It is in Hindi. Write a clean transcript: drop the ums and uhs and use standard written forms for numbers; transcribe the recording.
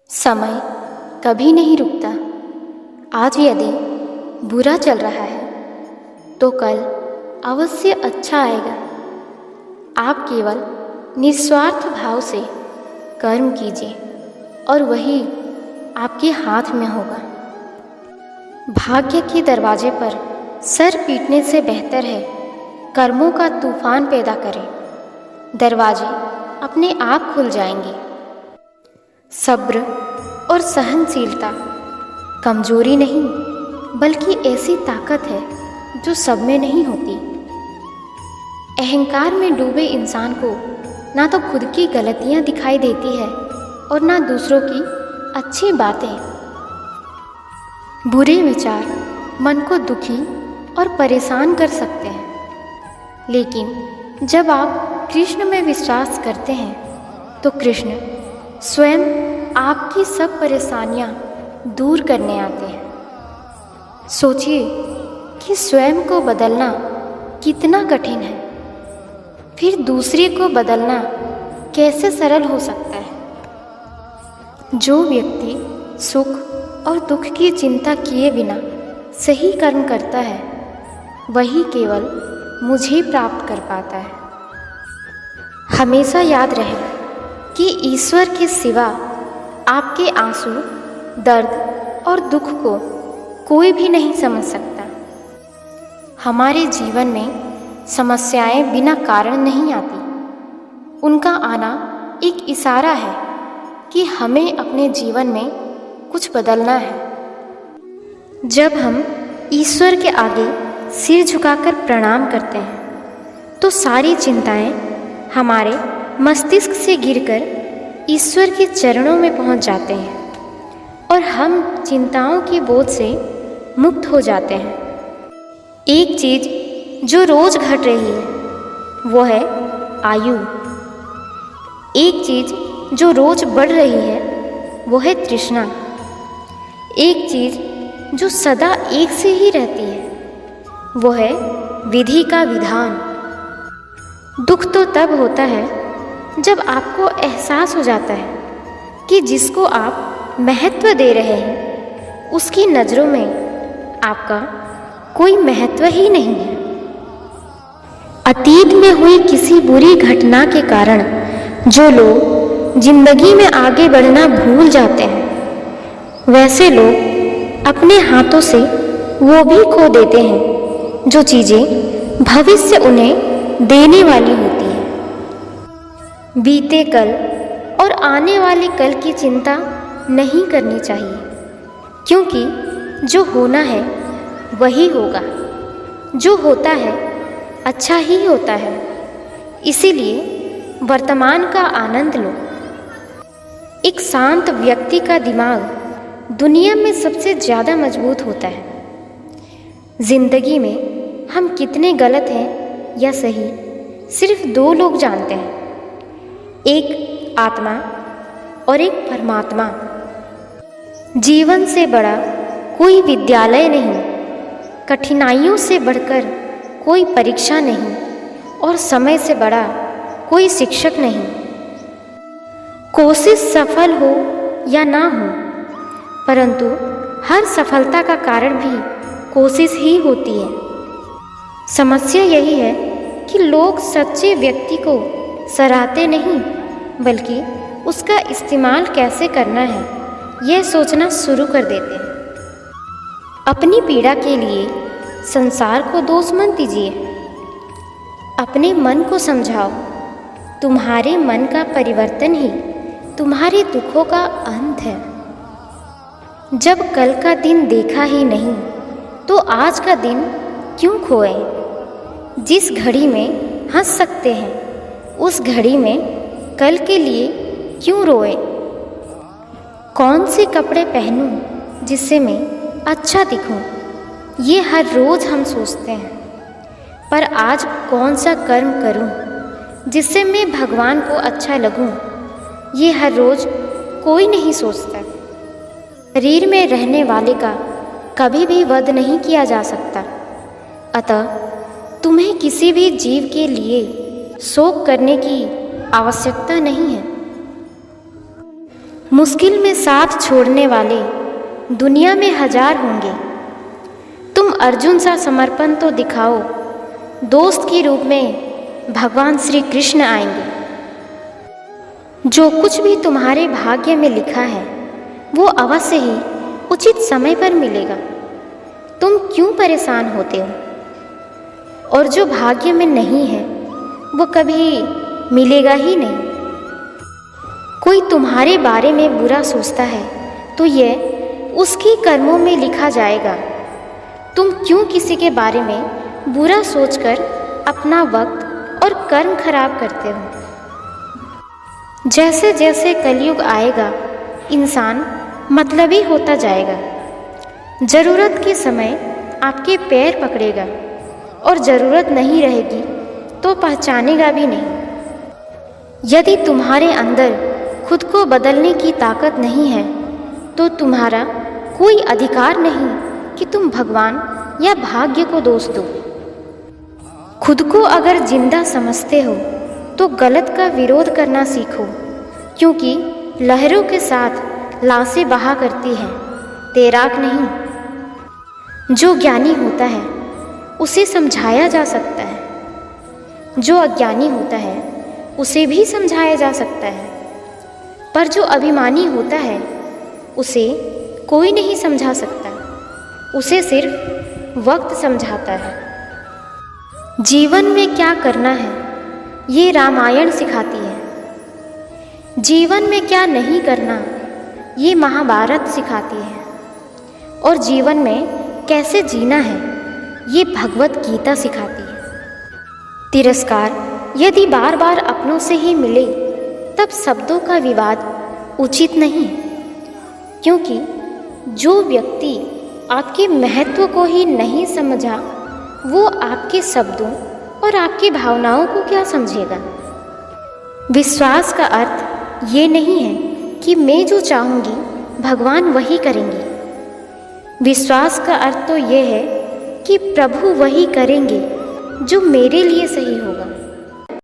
समय कभी नहीं रुकता। आज यदि बुरा चल रहा है तो कल अवश्य अच्छा आएगा। आप केवल निस्वार्थ भाव से कर्म कीजिए और वही आपके हाथ में होगा। भाग्य के दरवाजे पर सर पीटने से बेहतर है कर्मों का तूफान पैदा करें। दरवाजे अपने आप खुल जाएंगे। सब्र और सहनशीलता कमजोरी नहीं बल्कि ऐसी ताकत है जो सब में नहीं होती। अहंकार में डूबे इंसान को ना तो खुद की गलतियां दिखाई देती है और ना दूसरों की अच्छी बातें। बुरे विचार मन को दुखी और परेशान कर सकते हैं, लेकिन जब आप कृष्ण में विश्वास करते हैं तो कृष्ण स्वयं आपकी सब परेशानियां दूर करने आते हैं। सोचिए कि स्वयं को बदलना कितना कठिन है, फिर दूसरे को बदलना कैसे सरल हो सकता है। जो व्यक्ति सुख और दुख की चिंता किए बिना सही कर्म करता है वही केवल मुझे प्राप्त कर पाता है। हमेशा याद रहे कि ईश्वर के सिवा आपके आंसू, दर्द और दुख को कोई भी नहीं समझ सकता। हमारे जीवन में समस्याएं बिना कारण नहीं आती। उनका आना एक इशारा है कि हमें अपने जीवन में कुछ बदलना है। जब हम ईश्वर के आगे सिर झुकाकर प्रणाम करते हैं तो सारी चिंताएं हमारे मस्तिष्क से गिरकर ईश्वर के चरणों में पहुंच जाते हैं और हम चिंताओं के बोझ से मुक्त हो जाते हैं। एक चीज़ जो रोज़ घट रही है वो है आयु। एक चीज़ जो रोज़ बढ़ रही है वो है तृष्णा। एक चीज़ जो सदा एक से ही रहती है वो है विधि का विधान। दुख तो तब होता है जब आपको एहसास हो जाता है कि जिसको आप महत्व दे रहे हैं उसकी नज़रों में आपका कोई महत्व ही नहीं है। अतीत में हुई किसी बुरी घटना के कारण जो लोग जिंदगी में आगे बढ़ना भूल जाते हैं, वैसे लोग अपने हाथों से वो भी खो देते हैं जो चीज़ें भविष्य उन्हें देने वाली होती है। बीते कल और आने वाले कल की चिंता नहीं करनी चाहिए, क्योंकि जो होना है वही होगा। जो होता है अच्छा ही होता है। इसीलिए वर्तमान का आनंद लो। एक शांत व्यक्ति का दिमाग दुनिया में सबसे ज़्यादा मजबूत होता है। जिंदगी में हम कितने गलत हैं या सही सिर्फ दो लोग जानते हैं, एक आत्मा और एक परमात्मा। जीवन से बड़ा कोई विद्यालय नहीं, कठिनाइयों से बढ़कर कोई परीक्षा नहीं और समय से बड़ा कोई शिक्षक नहीं। कोशिश सफल हो या ना हो, परंतु हर सफलता का कारण भी कोशिश ही होती है। समस्या यही है कि लोग सच्चे व्यक्ति को सराहते नहीं बल्कि उसका इस्तेमाल कैसे करना है यह सोचना शुरू कर देते हैं। अपनी पीड़ा के लिए संसार को दोष मत दीजिए। अपने मन को समझाओ। तुम्हारे मन का परिवर्तन ही तुम्हारे दुखों का अंत है। जब कल का दिन देखा ही नहीं तो आज का दिन क्यों खोए। जिस घड़ी में हंस सकते हैं उस घड़ी में कल के लिए क्यों रोए। कौन से कपड़े पहनूं जिससे मैं अच्छा दिखूं, ये हर रोज़ हम सोचते हैं। पर आज कौन सा कर्म करूं जिससे मैं भगवान को अच्छा लगूं, ये हर रोज़ कोई नहीं सोचता। शरीर में रहने वाले का कभी भी वध नहीं किया जा सकता, अतः तुम्हें किसी भी जीव के लिए शोक करने की आवश्यकता नहीं है। मुश्किल में साथ छोड़ने वाले दुनिया में हजार होंगे। तुम अर्जुन सा समर्पण तो दिखाओ, दोस्त के रूप में भगवान श्री कृष्ण आएंगे। जो कुछ भी तुम्हारे भाग्य में लिखा है वो अवश्य ही उचित समय पर मिलेगा। तुम क्यों परेशान होते हो? और जो भाग्य में नहीं है वो कभी मिलेगा ही नहीं। कोई तुम्हारे बारे में बुरा सोचता है तो यह उसके कर्मों में लिखा जाएगा। तुम क्यों किसी के बारे में बुरा सोचकर अपना वक्त और कर्म खराब करते हो? जैसे जैसे कलयुग आएगा इंसान मतलबी होता जाएगा। ज़रूरत के समय आपके पैर पकड़ेगा और ज़रूरत नहीं रहेगी तो पहचानेगा भी नहीं। यदि तुम्हारे अंदर खुद को बदलने की ताकत नहीं है तो तुम्हारा कोई अधिकार नहीं कि तुम भगवान या भाग्य को दोष दो। खुद को अगर जिंदा समझते हो तो गलत का विरोध करना सीखो, क्योंकि लहरों के साथ लाशें बहा करती हैं, तैराक नहीं। जो ज्ञानी होता है उसे समझाया जा सकता है, जो अज्ञानी होता है उसे भी समझाया जा सकता है, पर जो अभिमानी होता है उसे कोई नहीं समझा सकता, उसे सिर्फ वक्त समझाता है। जीवन में क्या करना है ये रामायण सिखाती है। जीवन में क्या नहीं करना ये महाभारत सिखाती है। और जीवन में कैसे जीना है ये भगवत गीता सिखाती है। तिरस्कार यदि बार बार अपनों से ही मिले तब शब्दों का विवाद उचित नहीं, क्योंकि जो व्यक्ति आपके महत्व को ही नहीं समझा वो आपके शब्दों और आपकी भावनाओं को क्या समझेगा। विश्वास का अर्थ ये नहीं है कि मैं जो चाहूँगी भगवान वही करेंगे। विश्वास का अर्थ तो ये है कि प्रभु वही करेंगे जो मेरे लिए सही होगा।